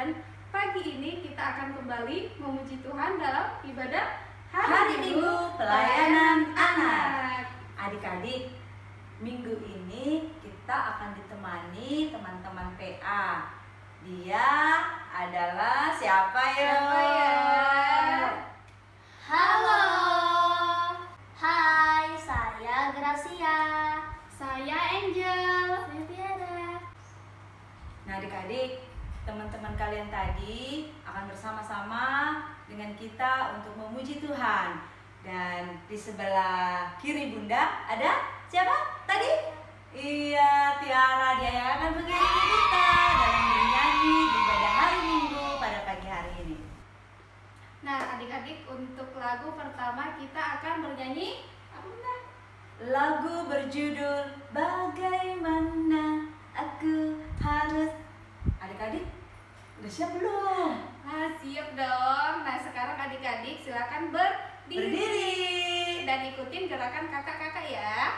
Dan pagi ini kita akan kembali memuji Tuhan dalam ibadah Hari Minggu Pelayanan Anak. Adik-adik, minggu ini kita akan ditemani teman-teman PA. Dia adalah siapa ya? Halo. Hai, saya Gracia. Saya Angel. Saya Tiara. Nah adik-adik, teman-teman kalian tadi akan bersama-sama dengan kita untuk memuji Tuhan. Dan di sebelah kiri Bunda ada siapa tadi? Iya, Tiara, dia yang akan mengiringi kita dalam bernyanyi di ibadah hari Minggu pada pagi hari ini. Nah adik-adik, untuk lagu pertama kita akan bernyanyi apa Bunda? Lagu berjudul Bagaimana Aku Harus. Adik-adik, udah siap belum? Nah siap dong. Nah sekarang adik-adik silakan berdiri dan ikutin gerakan kakak-kakak ya.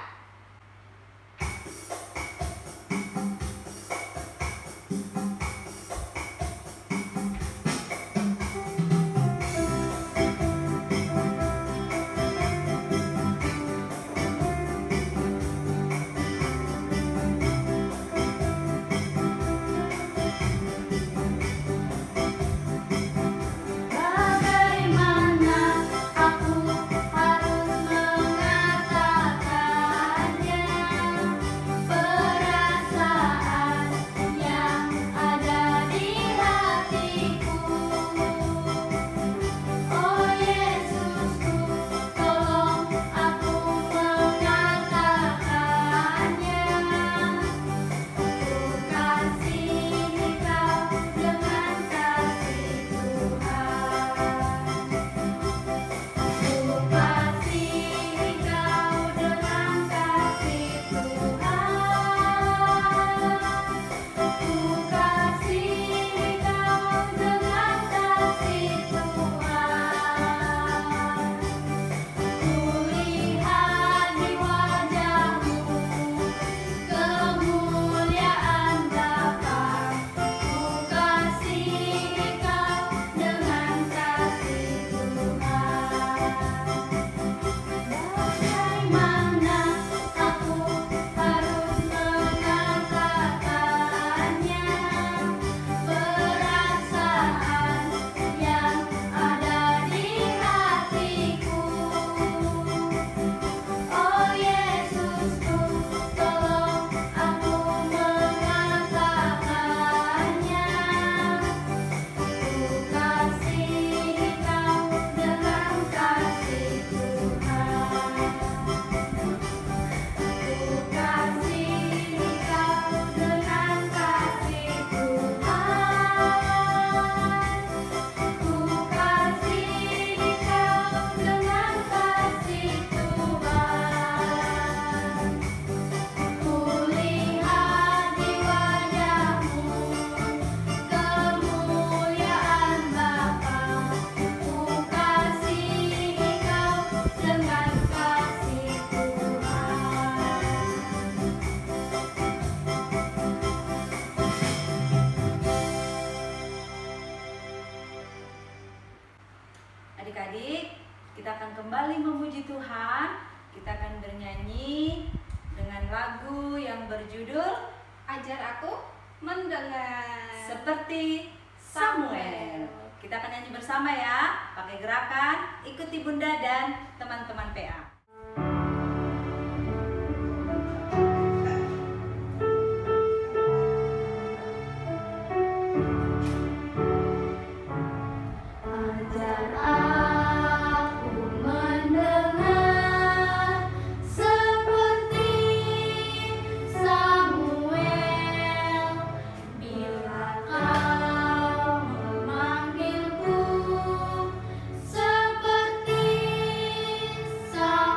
Bagaimana aku harus mengatakannya? Perasaan yang ada di hatiku. Oh Yesusku, tolong aku mengatakannya. Ku kasihi Kau dengan kasih Tuhan. Ku kasihi Kau dengan kasih Tuhan. Ku kasihi Kau dengan kasih Tuhan. Kulihat di wajah-Mu kemuliaan Bapa. Ku kasihi Kau dengan kasih Tuhan. Bagaimana aku harus mengatakannya? Perasaan yang ada di hatiku. Oh Yesusku, tolong aku mengatakannya. Ku kasihi Kau dengan kasih Tuhan. Ku kasihi Kau dengan kasih Tuhan. Ku kasihi Kau dengan kasih Tuhan. Kulihat di wajah-Mu kemuliaan Bapa. Ku kasihi Kau dengan kasih Tuhan. Adik-adik, kita akan kembali memuji Tuhan. Kita akan bernyanyi dengan lagu yang berjudul Ajar aku mendengar. Seperti Samuel. Kita akan nyanyi bersama ya, pakai gerakan, ikuti Bunda dan teman-teman PA. Ajar aku mendengar seperti Samuel. Bila Kau memanggilku seperti Samuel.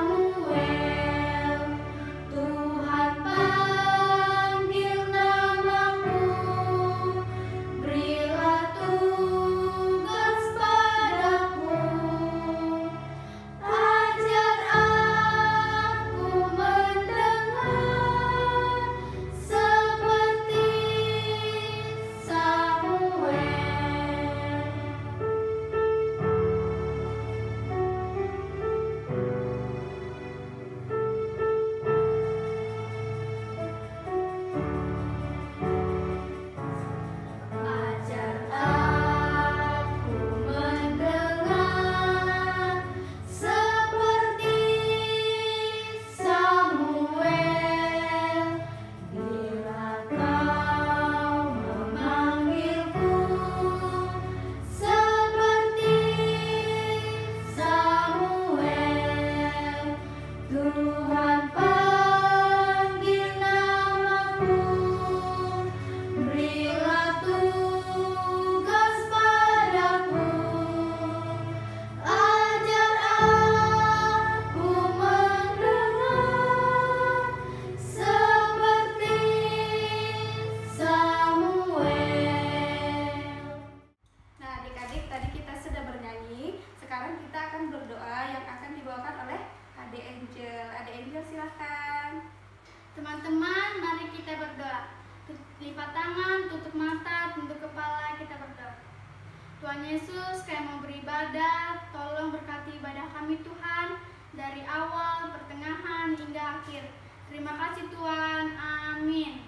Yesus, kami mau beribadah. Tolong berkati ibadah kami Tuhan, dari awal, pertengahan, hingga akhir. Terima kasih Tuhan, amin.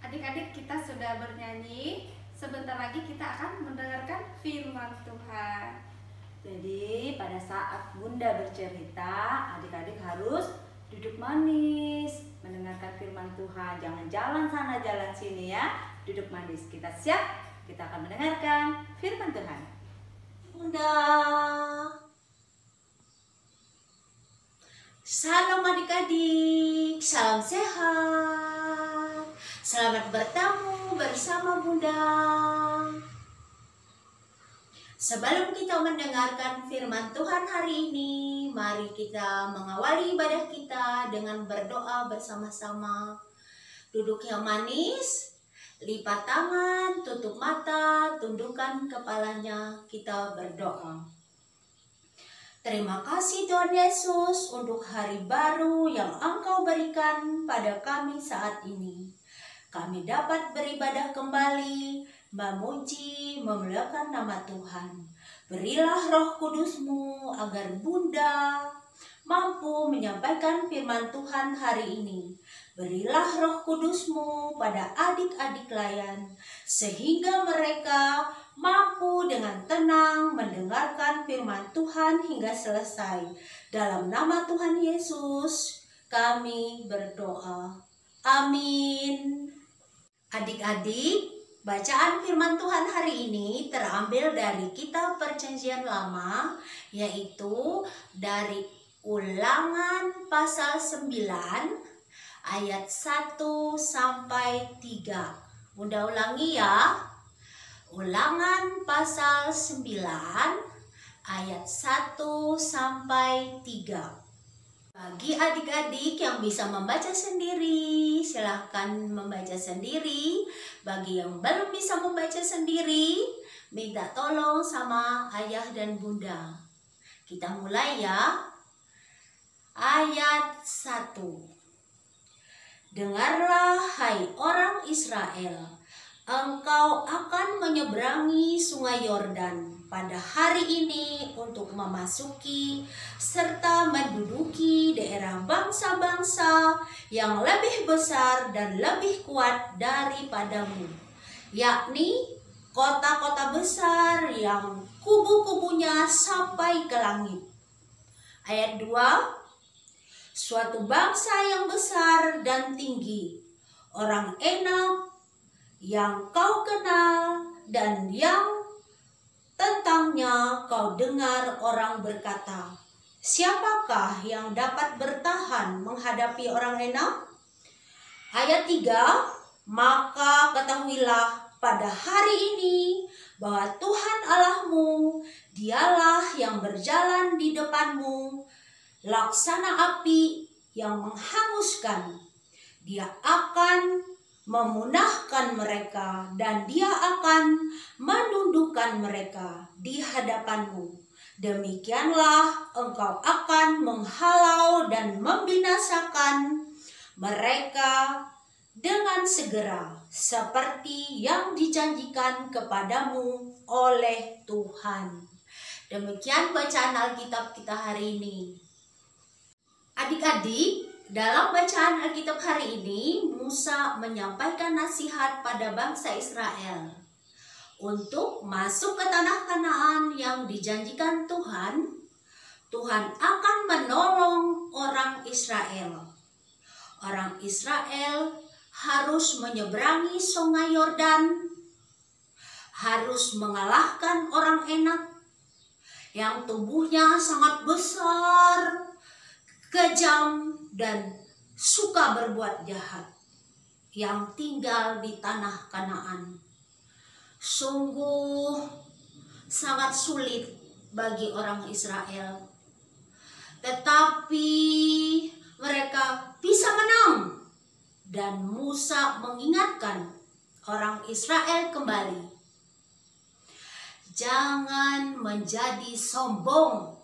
Adik-adik, kita sudah bernyanyi. Sebentar lagi kita akan mendengarkan firman Tuhan. Jadi pada saat Bunda bercerita, adik-adik harus duduk manis, mendengarkan firman Tuhan. Jangan jalan sana, jalan sini ya. Duduk manis. Kita siap? Kita akan mendengarkan firman Tuhan. Bunda. Salam adik-adik, salam sehat. Selamat bertemu bersama Bunda. Sebelum kita mendengarkan firman Tuhan hari ini, mari kita mengawali ibadah kita dengan berdoa bersama-sama. Duduk yang manis, lipat tangan, tutup mata, tundukkan kepalanya, kita berdoa. Terima kasih Tuhan Yesus untuk hari baru yang Engkau berikan pada kami saat ini. Kami dapat beribadah kembali, memuji, memuliakan nama Tuhan. Berilah Roh Kudus-Mu agar Bunda mampu menyampaikan firman Tuhan hari ini. Berilah Roh Kudus-Mu pada adik-adik layan, sehingga mereka mampu dengan tenang mendengarkan firman Tuhan hingga selesai. Dalam nama Tuhan Yesus, kami berdoa. Amin. Adik-adik, bacaan firman Tuhan hari ini terambil dari kitab Perjanjian Lama, yaitu dari Ulangan pasal 9 ayat 1 sampai 3. Bunda ulangi ya. Ulangan pasal 9 ayat 1 sampai 3. Bagi adik-adik yang bisa membaca sendiri, silahkan membaca sendiri. Bagi yang belum bisa membaca sendiri, minta tolong sama ayah dan bunda. Kita mulai ya. Ayat 1. Dengarlah hai orang Israel, engkau akan menyeberangi sungai Yordan pada hari ini untuk memasuki serta menduduki daerah bangsa-bangsa yang lebih besar dan lebih kuat daripadamu, yakni kota-kota besar yang kubu-kubunya sampai ke langit. Ayat 2. Suatu bangsa yang besar dan tinggi, orang Enak yang kau kenal dan yang tentangnya kau dengar orang berkata, siapakah yang dapat bertahan menghadapi orang Enak? Ayat 3, maka ketahuilah pada hari ini bahwa Tuhan Allahmu, dialah yang berjalan di depanmu, laksana api yang menghanguskan. Dia akan memunahkan mereka dan dia akan menundukkan mereka di hadapanmu. Demikianlah engkau akan menghalau dan membinasakan mereka dengan segera, seperti yang dijanjikan kepadamu oleh Tuhan. Demikian bacaan Alkitab kita hari ini. Adik-adik, dalam bacaan Alkitab hari ini, Musa menyampaikan nasihat pada bangsa Israel untuk masuk ke tanah Kanaan yang dijanjikan Tuhan. Tuhan akan menolong orang Israel. Orang Israel harus menyeberangi sungai Yordan, harus mengalahkan orang Enak yang tubuhnya sangat besar, kejam, dan suka berbuat jahat, yang tinggal di tanah Kanaan. Sungguh sangat sulit bagi orang Israel, tetapi mereka bisa menang. Dan Musa mengingatkan orang Israel kembali, jangan menjadi sombong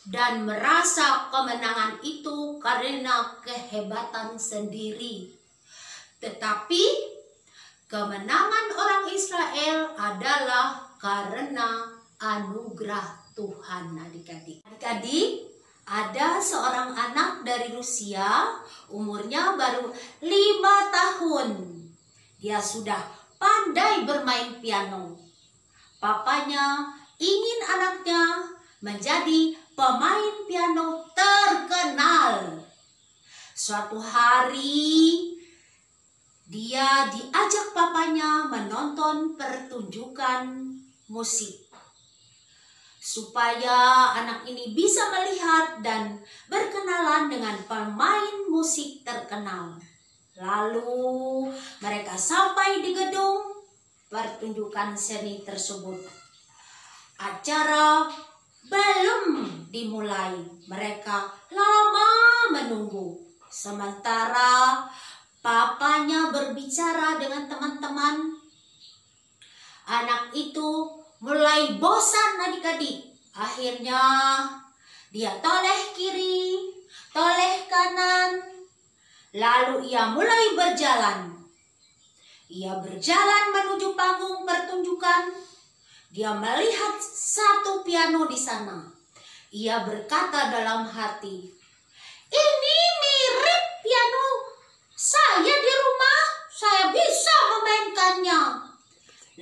dan merasa kemenangan itu karena kehebatan sendiri, tetapi kemenangan orang Israel adalah karena anugerah Tuhan. Adik-adik, ada seorang anak dari Rusia, umurnya baru 5 tahun. Dia sudah pandai bermain piano. Papanya ingin anaknya menjadi pemain piano terkenal. Suatu hari dia diajak papanya menonton pertunjukan musik, supaya anak ini bisa melihat dan berkenalan dengan pemain musik terkenal. Lalu mereka sampai di gedung pertunjukan seni tersebut. Acara belum dimulai, mereka lama menunggu. Sementara papanya berbicara dengan teman-teman, anak itu mulai bosan adik-adik. Akhirnya dia toleh kiri, toleh kanan, lalu ia mulai berjalan. Ia berjalan menuju panggung pertunjukan. Dia melihat satu piano di sana. Ia berkata dalam hati, "Ini mirip piano saya di rumah. Saya bisa memainkannya."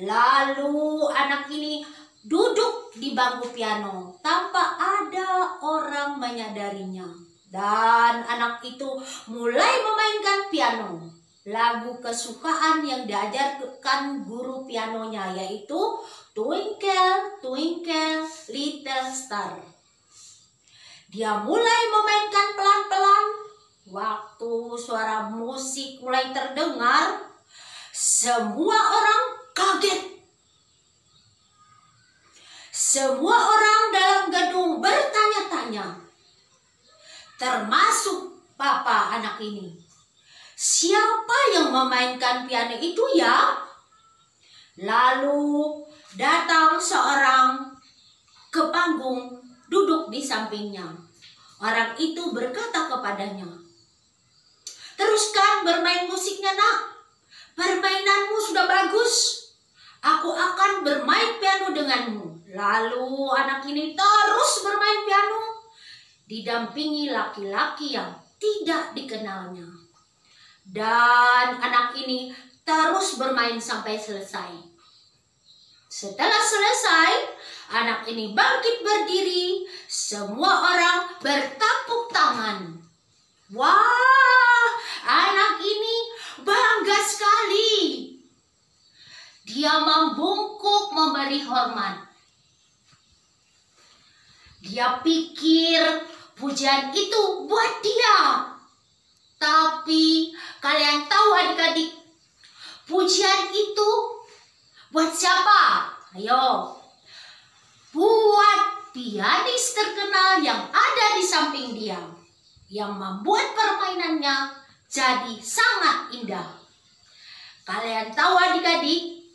Lalu anak ini duduk di bangku piano tanpa ada orang menyadarinya. Dan anak itu mulai memainkan piano. Lagu kesukaan yang diajarkan guru pianonya, yaitu Twinkle, Twinkle, Little Star. Dia mulai memainkan pelan-pelan. Waktu suara musik mulai terdengar, semua orang kaget. Semua orang dalam gedung bertanya-tanya, termasuk papa anak ini. Siapa yang memainkan piano itu ya? Lalu datang seorang ke panggung, duduk di sampingnya. Orang itu berkata kepadanya, "Teruskan bermain musiknya, nak. Permainanmu sudah bagus. Aku akan bermain piano denganmu." Lalu anak ini terus bermain piano, didampingi laki-laki yang tidak dikenalnya. Dan anak ini terus bermain sampai selesai. Setelah selesai, anak ini bangkit berdiri. Semua orang bertepuk tangan. Wah, anak ini bangga sekali. Dia membungkuk memberi hormat. Dia pikir pujian itu buat dia. Tapi kalian tahu adik-adik, pujian itu buat siapa? Ayo, buat pianis terkenal yang ada di samping dia, yang membuat permainannya jadi sangat indah. Kalian tahu adik-adik,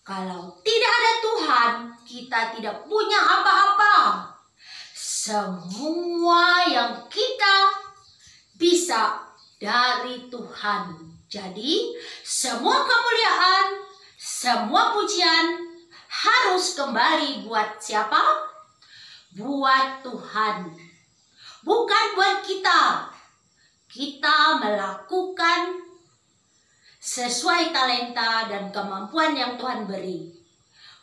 kalau tidak ada Tuhan, kita tidak punya apa-apa. Semua yang kita bisa dari Tuhan. Jadi semua kemuliaan, semua pujian harus kembali buat siapa? Buat Tuhan. Bukan buat kita. Kita melakukan sesuai talenta dan kemampuan yang Tuhan beri.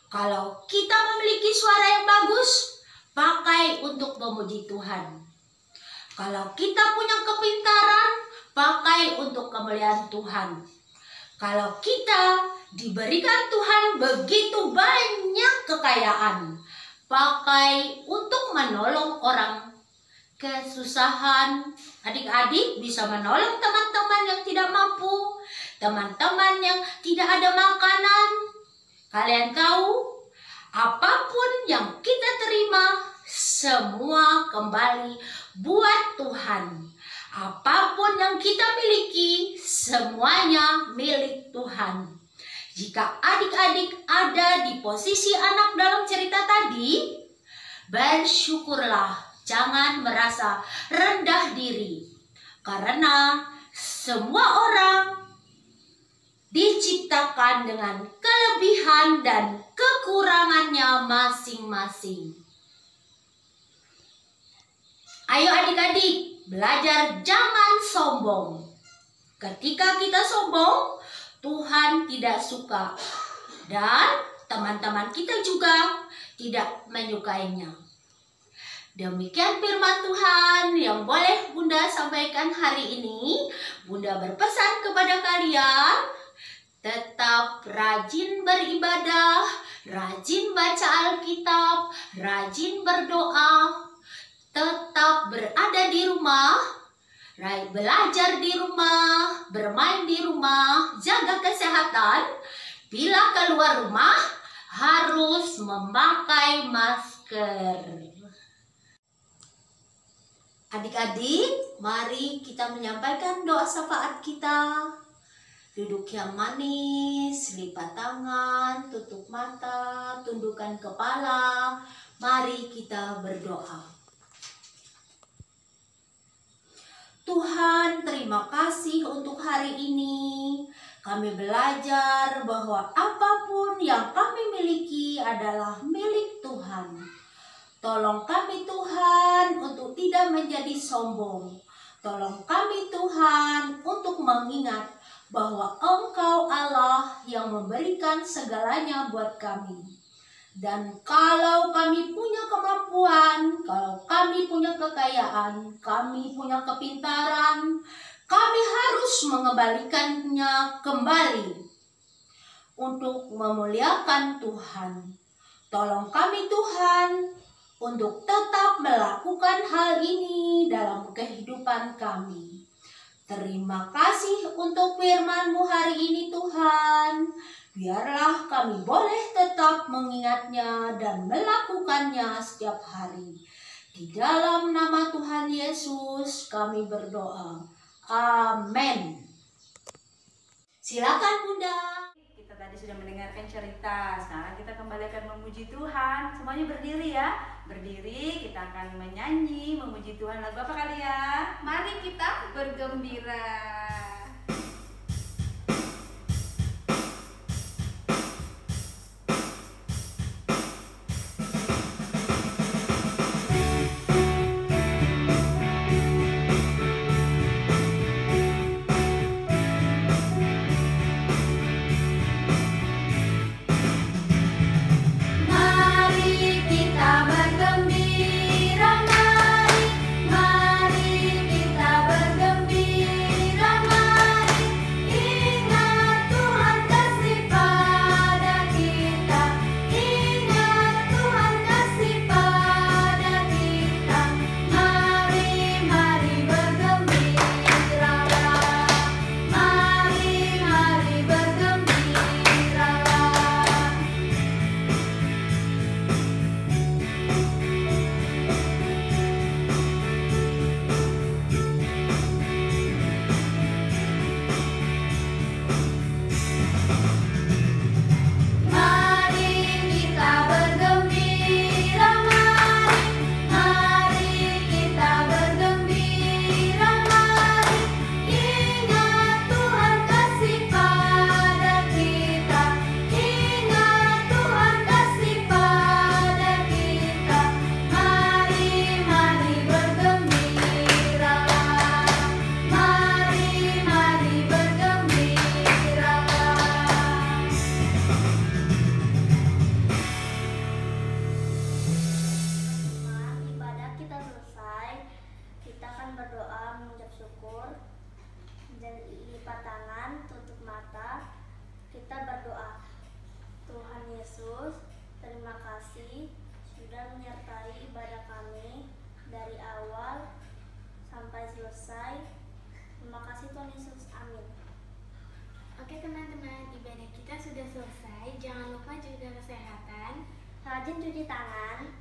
Kalau kita memiliki suara yang bagus, pakai untuk memuji Tuhan. Kalau kita punya kepintaran, pakai untuk kemuliaan Tuhan. Kalau kita diberikan Tuhan begitu banyak kekayaan, pakai untuk menolong orang kesusahan. Adik-adik bisa menolong teman-teman yang tidak mampu, teman-teman yang tidak ada makanan. Kalian tahu, apapun yang kita terima, semua kembali buat Tuhan. Apapun yang kita miliki, semuanya milik Tuhan. Jika adik-adik ada di posisi anak dalam cerita tadi, bersyukurlah, jangan merasa rendah diri. Karena semua orang diciptakan dengan kelebihan dan kekurangannya masing-masing. Ayo adik-adik, belajar jangan sombong. Ketika kita sombong, Tuhan tidak suka dan teman-teman kita juga tidak menyukainya. Demikian firman Tuhan yang boleh Bunda sampaikan hari ini. Bunda berpesan kepada kalian, tetap rajin beribadah, rajin baca Alkitab, rajin berdoa, tetap berada di rumah, belajar di rumah, bermain di rumah, jaga kesehatan. Bila keluar rumah, harus memakai masker. Adik-adik, mari kita menyampaikan doa syafaat kita. Duduk yang manis, lipat tangan, tutup mata, tundukkan kepala. Mari kita berdoa. Tuhan, terima kasih untuk hari ini. Kami belajar bahwa apapun yang kami miliki adalah milik Tuhan. Tolong kami Tuhan untuk tidak menjadi sombong. Tolong kami Tuhan untuk mengingat bahwa Engkau Allah yang memberikan segalanya buat kami. Dan kalau kami punya kemampuan, kalau kami punya kekayaan, kami punya kepintaran, kami harus mengembalikannya kembali untuk memuliakan Tuhan. Tolong kami Tuhan untuk tetap melakukan hal ini dalam kehidupan kami. Terima kasih untuk firman-Mu hari ini Tuhan. Biarlah kami boleh tetap mengingatnya dan melakukannya setiap hari. Di dalam nama Tuhan Yesus kami berdoa. Amin. Silakan Bunda. Kita tadi sudah mendengarkan cerita. Sekarang kita kembali akan memuji Tuhan. Semuanya berdiri ya. Berdiri, kita akan menyanyi, memuji Tuhan. Lagu apa kali ya? Mari kita bergembira. Teman-teman, ibadah kita sudah selesai. Jangan lupa jaga kesehatan, rajin cuci tangan,